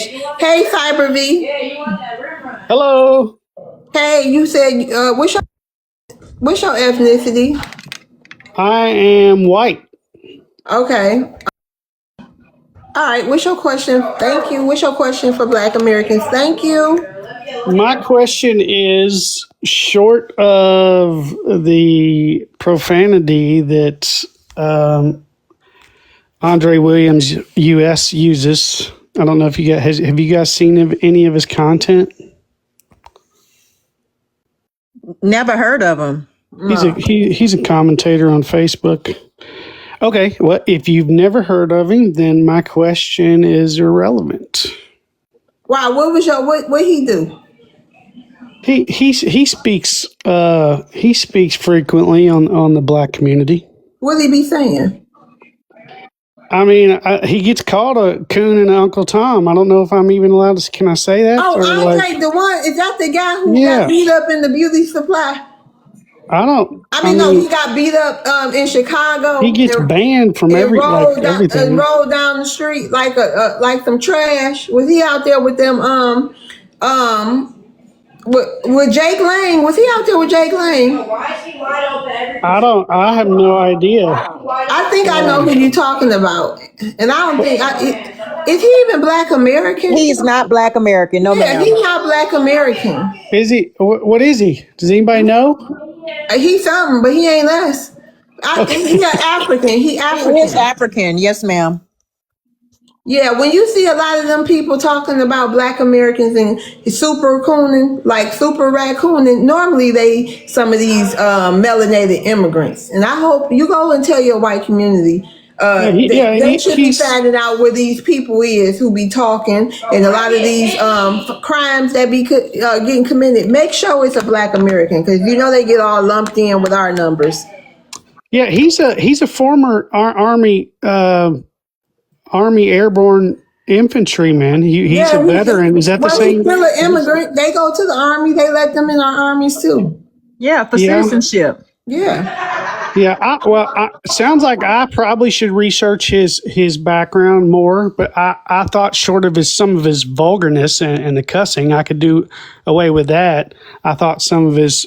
Hey, Cyber V. Hello. Hey, you said what's your ethnicity? I am white. Okay. All right. What's your question? Thank you. What's your question for Black Americans? Thank you. My question is short of the profanity that Andre Williams US uses. I don't know if you guys have you guys seen any of his content? Never heard of him. He's a commentator on Facebook. Okay, well, if you've never heard of him, then my question is irrelevant. Wow. What he do? He speaks frequently on the black community. What he be saying? I mean, he gets called a coon and Uncle Tom. I don't know if I'm even allowed to. Can I say that? Oh, Andre, the one is that the guy who Yeah. got beat up in the beauty supply? No, he got beat up in Chicago. he gets banned from everything. And rolled down the street like some trash. Was he out there with them? With Jake Lang? Was he out there with Jake Lang? I have no idea. I think I know who you're talking about, and I don't think is he even Black American? He's not Black American. No, Yeah, ma'am. he's not Black American. Is he? What is he? Does anybody know? He's something, but he ain't us. He's African. He African. He is African. Yes, ma'am. Yeah, when you see a lot of them people talking about Black Americans and super cooning, like super raccooning, normally some of these melanated immigrants. And I hope you go and tell your white community. They should be finding out where these people is who be talking, and a lot of these crimes that be getting committed. Make sure it's a Black American, because they get all lumped in with our numbers. Yeah, he's a former Army Airborne infantryman. He's a veteran. Is that the same? He's still an immigrant. They go to the Army. They let them in our armies too. Yeah, for citizenship. Yeah. Yeah. Sounds like I probably should research his background more, but I thought short of some of his vulgarness and the cussing, I could do away with that. I thought some of his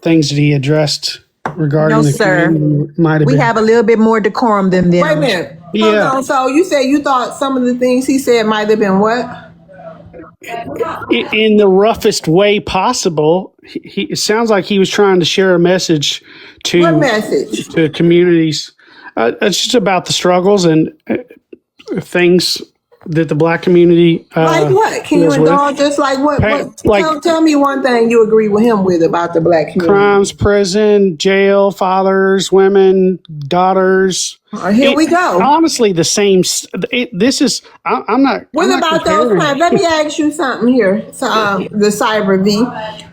things that he addressed regarding the community might have been. We have a little bit more decorum than them. Wait a minute. Hold on. So you said you thought some of the things he said might have been what? In the roughest way possible. It sounds like he was trying to share a message to What message? To communities. It's just about the struggles and things that the Black community like what? Can you indulge us? Like what? Tell me one thing you agree with him with about the Black community. Crimes, prison, jail, fathers, women, daughters. Here we go. Honestly, the same. I'm not. What I'm about not those crimes? Let me ask you something here. The Cyber V.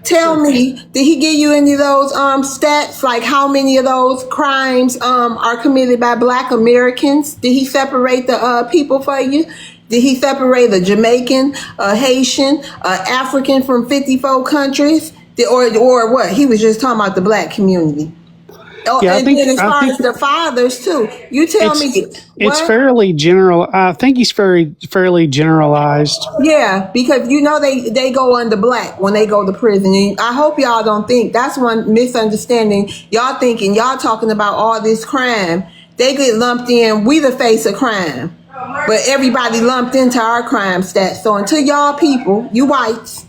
Tell me, did he give you any of those stats? Like how many of those crimes are committed by Black Americans? Did he separate the people for you? Did he separate a Jamaican, a Haitian, African from 54 countries? Or what? He was just talking about the Black community. And as far as the fathers too, you tell me. It's fairly general. I think he's fairly generalized. Yeah, because they go under Black when they go to prison. And I hope y'all don't think that's one misunderstanding. Y'all thinking y'all talking about all this crime. They get lumped in. We the face of crime, but everybody lumped into our crime stats. So until y'all people, you whites,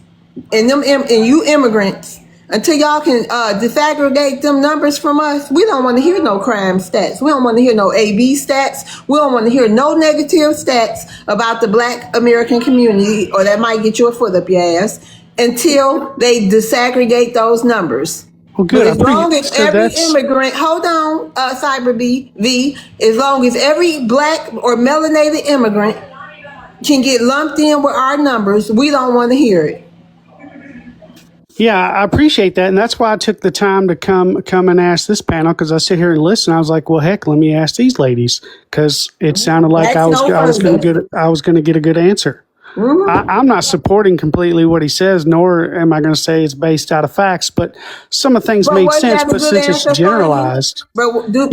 and you immigrants. Until y'all can disaggregate them numbers from us, we don't want to hear no crime stats. We don't want to hear no AB stats. We don't want to hear no negative stats about the Black American community, or that might get you a foot up your ass, until they disaggregate those numbers. Well, good. But as long as every immigrant, hold on, Cyber V, as long as every Black or melanated immigrant can get lumped in with our numbers, we don't want to hear it. Yeah, I appreciate that, and that's why I took the time to come and ask this panel, because I sit here and listen. I was like, well, heck, let me ask these ladies, because it sounded like I was going to get a good answer. I'm not supporting completely what he says, nor am I going to say it's based out of facts, but some of the things But made was sense. that a But good since it's answer for you? generalized, But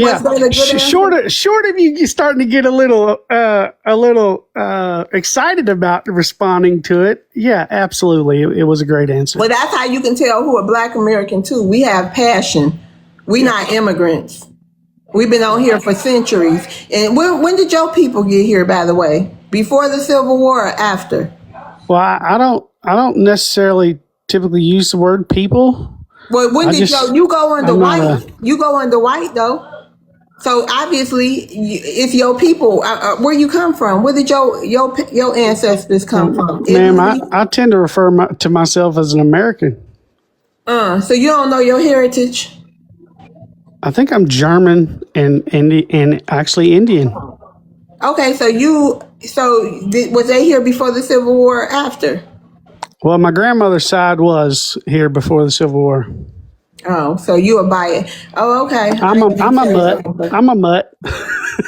yeah, was that a good answer? short of you starting to get a little excited about responding to it. Yeah, absolutely, it was a great answer. Well, that's how you can tell who a Black American too. We have passion. We not immigrants. We've been on here for centuries. And when did your people get here, by the way? Before the Civil War or after? Well, I don't necessarily typically use the word people. Well, when I did just you go under I'm not white? You go under white though. So obviously, it's your people. Where you come from? Where did your ancestors come from? ma'am. Italy. I tend to refer to myself as an American. So you don't know your heritage. I think I'm German and actually Indian. Okay, was they here before the Civil War or after? Well, my grandmother's side was here before the Civil War. Oh, so you a buyer. Oh, okay. I'm a mutt. I'm a mutt.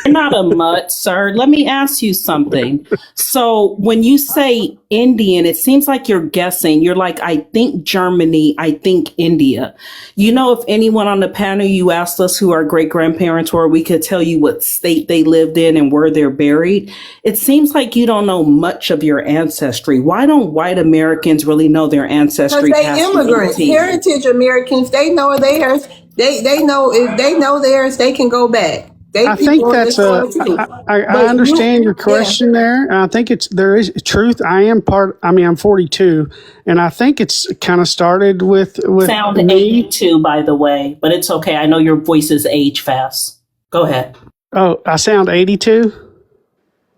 You're not a mutt, sir. Let me ask you something. So when you say Indian, it seems like you're guessing. You're like, I think Germany, I think India. You know, if anyone on the panel you asked us who our great grandparents were, we could tell you what state they lived in and where they're buried. It seems like you don't know much of your ancestry. Why don't white Americans really know their ancestry? Because they immigrants, heritage Americans. They know theirs. They know if they know theirs, they can go back. I think that's I understand your question there. I think there is truth. I'm 42, and I think it's kind of started with sound me. 82, by the way, but it's okay. I know your voices age fast. Go ahead. Oh, I sound 82?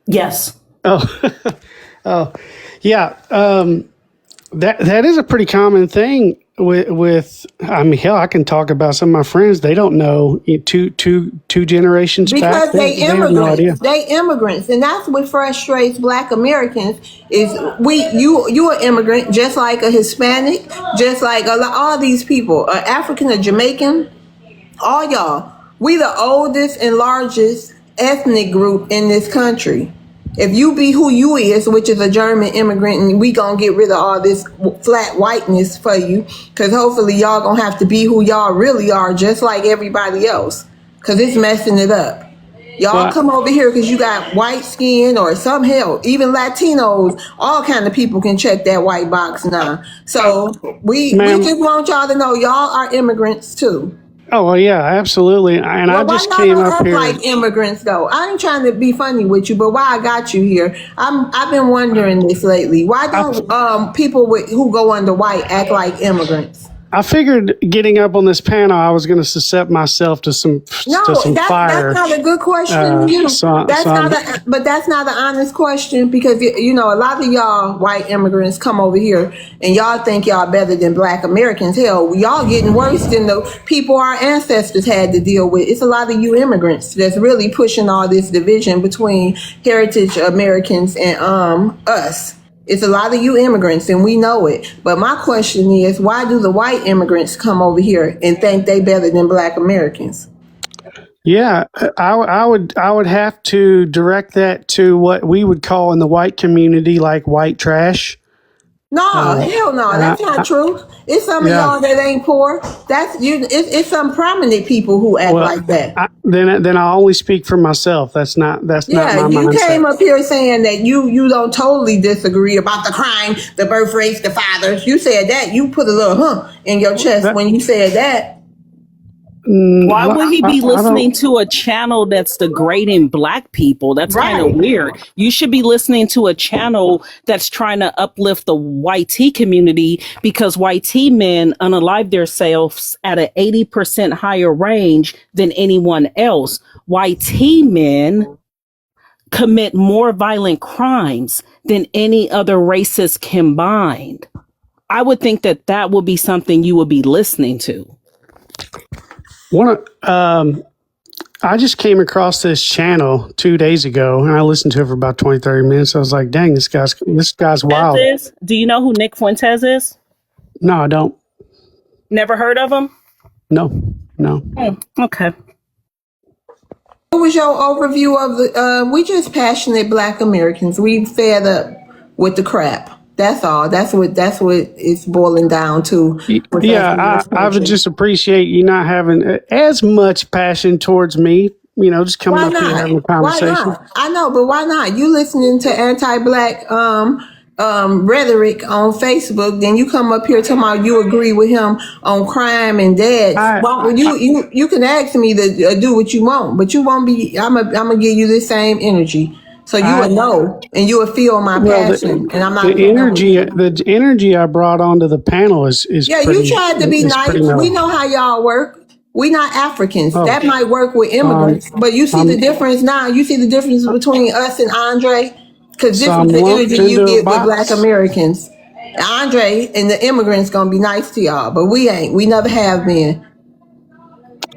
Yes. Oh, oh, yeah. That is a pretty common thing with I mean, hell, I can talk about some of my friends. They don't know two generations because back. They have no idea. They immigrants, and that's what frustrates Black Americans. Is you an immigrant just like a Hispanic, just like all these people, African or Jamaican, all y'all. We the oldest and largest ethnic group in this country. If you be who you is, which is a German immigrant, and we gonna get rid of all this flat whiteness for you, because hopefully y'all gonna have to be who y'all really are, just like everybody else, because it's messing it up. Y'all come over here because you got white skin or some hell, even Latinos, all kind of people can check that white box now. So we just want y'all to know y'all are immigrants too. Oh, well, yeah, absolutely. And I just came up here like immigrants, though. I ain't trying to be funny with you, but why I got you here? I've been wondering this lately. Why don't people who go under white act like immigrants? I figured getting up on this panel, I was going to suscept myself to some fire. That's not a good question. But that's not an honest question, because a lot of y'all white immigrants come over here and y'all think y'all better than Black Americans. Hell, y'all getting worse than the people our ancestors had to deal with. It's a lot of you immigrants that's really pushing all this division between heritage Americans and us. It's a lot of you immigrants, and we know it. But my question is, why do the white immigrants come over here and think they better than Black Americans? Yeah, I would have to direct that to what we would call in the white community like white trash. No, hell no, that's not true. It's some of y'all that ain't poor. It's some prominent people who act like that. Then I only speak for myself. That's not my mindset. You came up here saying that you don't totally disagree about the crime, the birth rates, the fathers. You said that. You put a little in your chest when you said that. Why would he be listening to a channel that's degrading Black people? That's kind of weird. You should be listening to a channel that's trying to uplift the white tea community, because white tea men unalive themselves at an 80% higher range than anyone else. White tea men commit more violent crimes than any other races combined. I would think that would be something you would be listening to. I just came across this channel 2 days ago, and I listened to it for about 20, 30 minutes. I was like, dang, this guy's wild. Do you know who Nick Fuentes is? No, I don't. Never heard of him? No. Okay. What was your overview of we just passionate Black Americans. We fed up. with the crap. That's all. That's what it's boiling down to. with us in Yeah, this I would country. just appreciate you not having as much passion towards me. Just coming Why up here having a not? Why conversation. not? I know, but why not? You listening to anti-black rhetoric on Facebook, then you come up here talking about you agree with him on crime and dads. Well, you can ask me to do what you want, but you won't be. I'm gonna give you the same energy, so you will know and you will feel my Well, passion, and I'm not the playing with you. the energy I brought onto the panel is Yeah, pretty. you tried to be is nice. pretty We mellow. know how y'all work. We not Africans. Oh, That might work with immigrants, but you see the difference now. You see the difference between us and Andre, because so this I'm is the lumped energy you into a get with Black box. Americans. Andre and the immigrants gonna be nice to y'all, but we ain't. We never have been.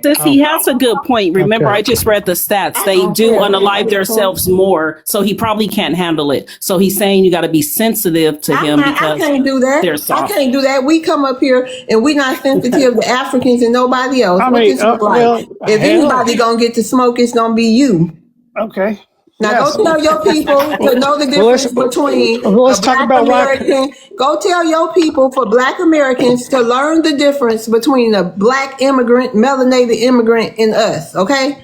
Sis, he Oh, has a good point. Remember, okay. I just read the stats. They don't do care. unalive themselves more, so he probably can't handle it. So he's saying you got to be sensitive to him I because can't do that. they're I soft. can't do that. We come up here and we not sensitive to Africans and nobody else. I What mean, this look like? well, If hell, anybody gonna get to smoke, it's gonna be you. okay. Now Yes. go tell your people to know the Well, difference between a let's talk Black about why. American. Go tell your people for Black Americans to learn the difference between a Black immigrant, melanated immigrant, and us. Okay,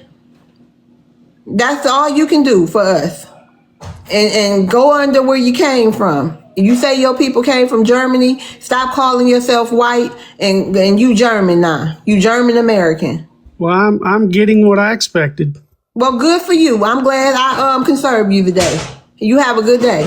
that's all you can do for us. And go under where you came from. You say your people came from Germany. Stop calling yourself white and you German now. You German American. Well, I'm getting what I expected. Well, good for you. I'm glad I conserved you today. You have a good day.